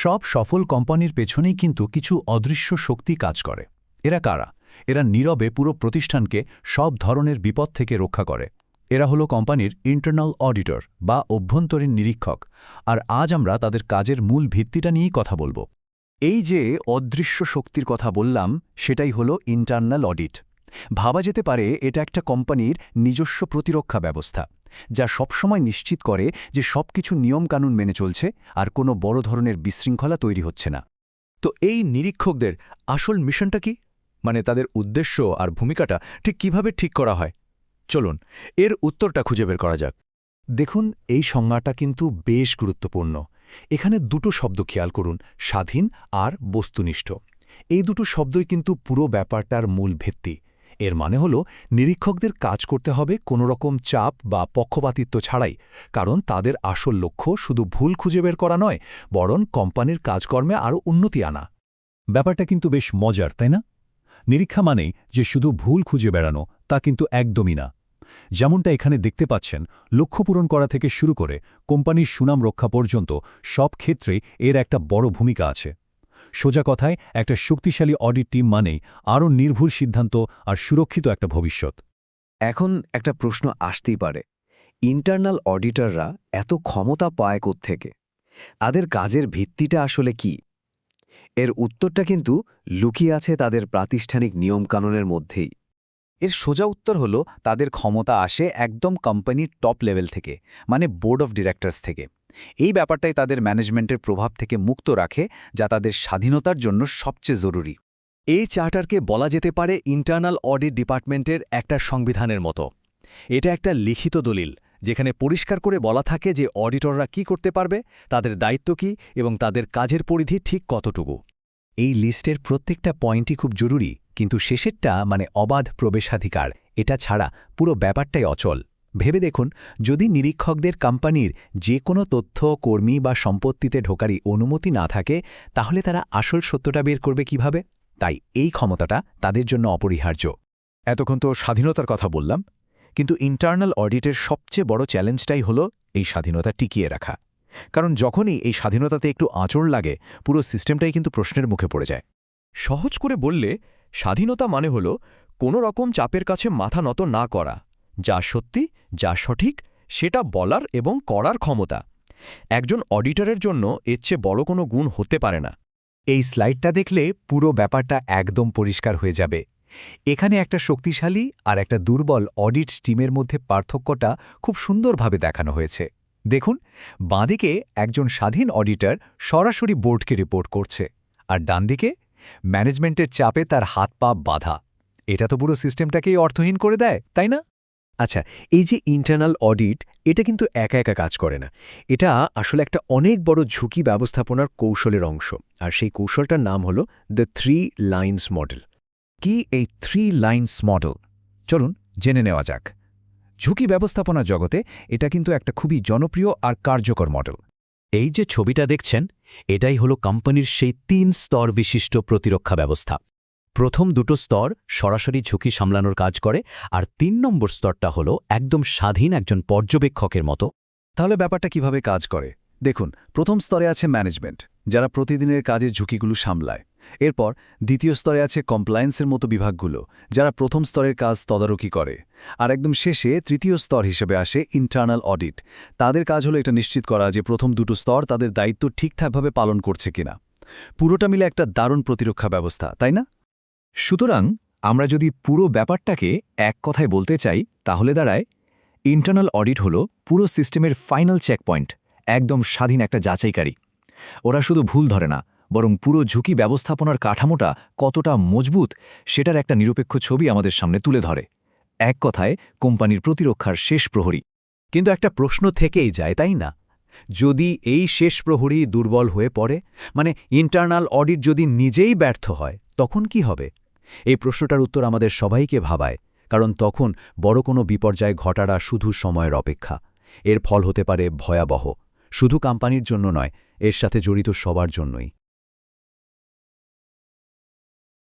সব সফল কোম্পানির পেছনেই কিন্তু কিছু অদৃশ্য শক্তি কাজ করে। এরা কারা? এরা নীরবে পুরো প্রতিষ্ঠানকে সব ধরনের বিপদ থেকে রক্ষা করে। এরা হলো কোম্পানির ইন্টারনাল অডিটর বা অভ্যন্তরীণ নিরীক্ষক। আর আজ আমরা তাদের কাজের মূল ভিত্তিটা নিয়েই কথা বলবো। এই যে অদৃশ্য শক্তির কথা বললাম, সেটাই হলো ইন্টারনাল অডিট। ভাবা যেতে পারে এটা একটা কোম্পানির নিজস্ব প্রতিরক্ষা ব্যবস্থা, যা সবসময় নিশ্চিত করে যে সবকিছু নিয়মকানুন মেনে চলছে আর কোনো বড় ধরনের বিশৃঙ্খলা তৈরি হচ্ছে না। তো এই নিরীক্ষকদের আসল মিশনটা কি? মানে তাদের উদ্দেশ্য আর ভূমিকাটা ঠিক কিভাবে ঠিক করা হয়? চলুন এর উত্তরটা খুঁজে বের করা যাক। দেখুন, এই সংজ্ঞাটা কিন্তু বেশ গুরুত্বপূর্ণ। এখানে দুটো শব্দ খেয়াল করুন, স্বাধীন আর বস্তুনিষ্ঠ। এই দুটো শব্দই কিন্তু পুরো ব্যাপারটার মূল ভিত্তি। এর মানে হলো নিরীক্ষকদের কাজ করতে হবে কোনো রকম চাপ বা পক্ষপাতিত্ব ছাড়াই, কারণ তাদের আসল লক্ষ্য শুধু ভুল খুঁজে বের করা নয়, বরং কোম্পানির কাজকর্মে আরও উন্নতি আনা। ব্যাপারটা কিন্তু বেশ মজার, তাই না? নিরীক্ষা মানেই যে শুধু ভুল খুঁজে বেড়ানো, তা কিন্তু একদমই না। যেমনটা এখানে দেখতে পাচ্ছেন, লক্ষ্য পূরণ করা থেকে শুরু করে কোম্পানির সুনাম রক্ষা পর্যন্ত সব ক্ষেত্রেই এর একটা বড় ভূমিকা আছে। সোজা কথায়, একটা শক্তিশালী অডিট টিম মানেই আরও নির্ভুল সিদ্ধান্ত আর সুরক্ষিত একটা ভবিষ্যৎ। এখন একটা প্রশ্ন আসতেই পারে, ইন্টারনাল অডিটররা এত ক্ষমতা পায় কোত্থেকে? তাদের কাজের ভিত্তিটা আসলে কি? এর উত্তরটা কিন্তু লুকিয়ে আছে তাদের প্রাতিষ্ঠানিক নিয়মকানুনের মধ্যেই। এর সোজা উত্তর হলো, তাদের ক্ষমতা আসে একদম কোম্পানির টপ লেভেল থেকে, মানে বোর্ড অফ ডিরেক্টরস থেকে। এই ব্যাপারটাই তাদের ম্যানেজমেন্টের প্রভাব থেকে মুক্ত রাখে, যা তাদের স্বাধীনতার জন্য সবচেয়ে জরুরি। এই চার্টারকে বলা যেতে পারে ইন্টারনাল অডিট ডিপার্টমেন্টের একটা সংবিধানের মতো। এটা একটা লিখিত দলিল, যেখানে পরিষ্কার করে বলা থাকে যে অডিটররা কি করতে পারবে, তাদের দায়িত্ব কী এবং তাদের কাজের পরিধি ঠিক কতটুকু। এই লিস্টের প্রত্যেকটা পয়েন্টই খুব জরুরি, কিন্তু শেষেরটা মানে অবাধ প্রবেশাধিকার, এটা ছাড়া পুরো ব্যাপারটাই অচল। ভেবে দেখুন, যদি নিরীক্ষকদের কোম্পানির যে কোনো তথ্য, কর্মী বা সম্পত্তিতে ঢোকারই অনুমতি না থাকে, তাহলে তারা আসল সত্যটা বের করবে কিভাবে? তাই এই ক্ষমতাটা তাদের জন্য অপরিহার্য। এতক্ষণ তো স্বাধীনতার কথা বললাম, কিন্তু ইন্টারনাল অডিটের সবচেয়ে বড় চ্যালেঞ্জটাই হলো এই স্বাধীনতা টিকিয়ে রাখা। কারণ যখনই এই স্বাধীনতাতে একটু আঁচড় লাগে, পুরো সিস্টেমটাই কিন্তু প্রশ্নের মুখে পড়ে যায়। সহজ করে বললে, স্বাধীনতা মানে হল কোনো রকম চাপের কাছে মাথা নত না করা। যা সত্যি, যা সঠিক, সেটা বলার এবং করার ক্ষমতা। একজন অডিটরের জন্য এর চেয়ে বড় কোনো গুণ হতে পারে না। এই স্লাইডটা দেখলে পুরো ব্যাপারটা একদম পরিষ্কার হয়ে যাবে। এখানে একটা শক্তিশালী আর একটা দুর্বল অডিট টিমের মধ্যে পার্থক্যটা খুব সুন্দরভাবে দেখানো হয়েছে। দেখুন, বাঁদিকে একজন স্বাধীন অডিটর সরাসরি বোর্ডকে রিপোর্ট করছে, আর ডানদিকে ম্যানেজমেন্টের চাপে তার হাত পা বাঁধা। এটা তো পুরো সিস্টেমটাকেই অর্থহীন করে দেয়, তাই না? আচ্ছা, এই যে ইন্টারনাল অডিট, এটা কিন্তু একা একা কাজ করে না। এটা আসলে একটা অনেক বড় ঝুঁকি ব্যবস্থাপনার কৌশলের অংশ। আর সেই কৌশলটার নাম হলো দ্য 3 লাইন্স মডেল। কি এই 3 লাইন্স মডেল? চলুন জেনে নেওয়া যাক। ঝুঁকি ব্যবস্থাপনা জগতে এটা কিন্তু একটা খুবই জনপ্রিয় আর কার্যকর মডেল। এই যে ছবিটা দেখছেন, এটাই হলো কোম্পানির সেই 3 স্তর বিশিষ্ট প্রতিরক্ষা ব্যবস্থা। প্রথম দুটো স্তর সরাসরি ঝুঁকি সামলানোর কাজ করে, আর 3 নম্বর স্তরটা হলো একদম স্বাধীন একজন পর্যবেক্ষকের মতো। তাহলে ব্যাপারটা কিভাবে কাজ করে দেখুন। প্রথম স্তরে আছে ম্যানেজমেন্ট, যারা প্রতিদিনের কাজে ঝুঁকিগুলো সামলায়। এরপর দ্বিতীয় স্তরে আছে কমপ্লায়েন্সের মতো বিভাগগুলো, যারা প্রথম স্তরের কাজ তদারকি করে। আর একদম শেষে তৃতীয় স্তর হিসেবে আসে ইন্টারনাল অডিট। তাদের কাজ হলো এটা নিশ্চিত করা যে প্রথম দুটো স্তর তাদের দায়িত্ব ঠিকঠাকভাবে পালন করছে কিনা। পুরোটা মিলে একটা দারুণ প্রতিরক্ষা ব্যবস্থা, তাই না? সুতরাং আমরা যদি পুরো ব্যাপারটাকে এক কথায় বলতে চাই, তাহলে দাঁড়ায় ইন্টারনাল অডিট হলো পুরো সিস্টেমের ফাইনাল চেকপয়েন্ট, একদম স্বাধীন একটা যাচাইকারী। ওরা শুধু ভুল ধরে না, বরং পুরো ঝুঁকি ব্যবস্থাপনার কাঠামোটা কতটা মজবুত সেটার একটা নিরপেক্ষ ছবি আমাদের সামনে তুলে ধরে। এক কথায় কোম্পানির প্রতিরক্ষার শেষ প্রহরী। কিন্তু একটা প্রশ্ন থেকেই যায়, তাই না? যদি এই শেষ প্রহরী দুর্বল হয়ে পড়ে, মানে ইন্টারনাল অডিট যদি নিজেই ব্যর্থ হয়, তখন কি হবে? এই প্রশ্নটার উত্তর আমাদের সবাইকে ভাবায়, কারণ তখন বড় কোনো বিপর্যয় ঘটাটা শুধু সময়ের অপেক্ষা। এর ফল হতে পারে ভয়াবহ, শুধু কোম্পানির জন্য নয়, এর সাথে জড়িত সবার জন্যই।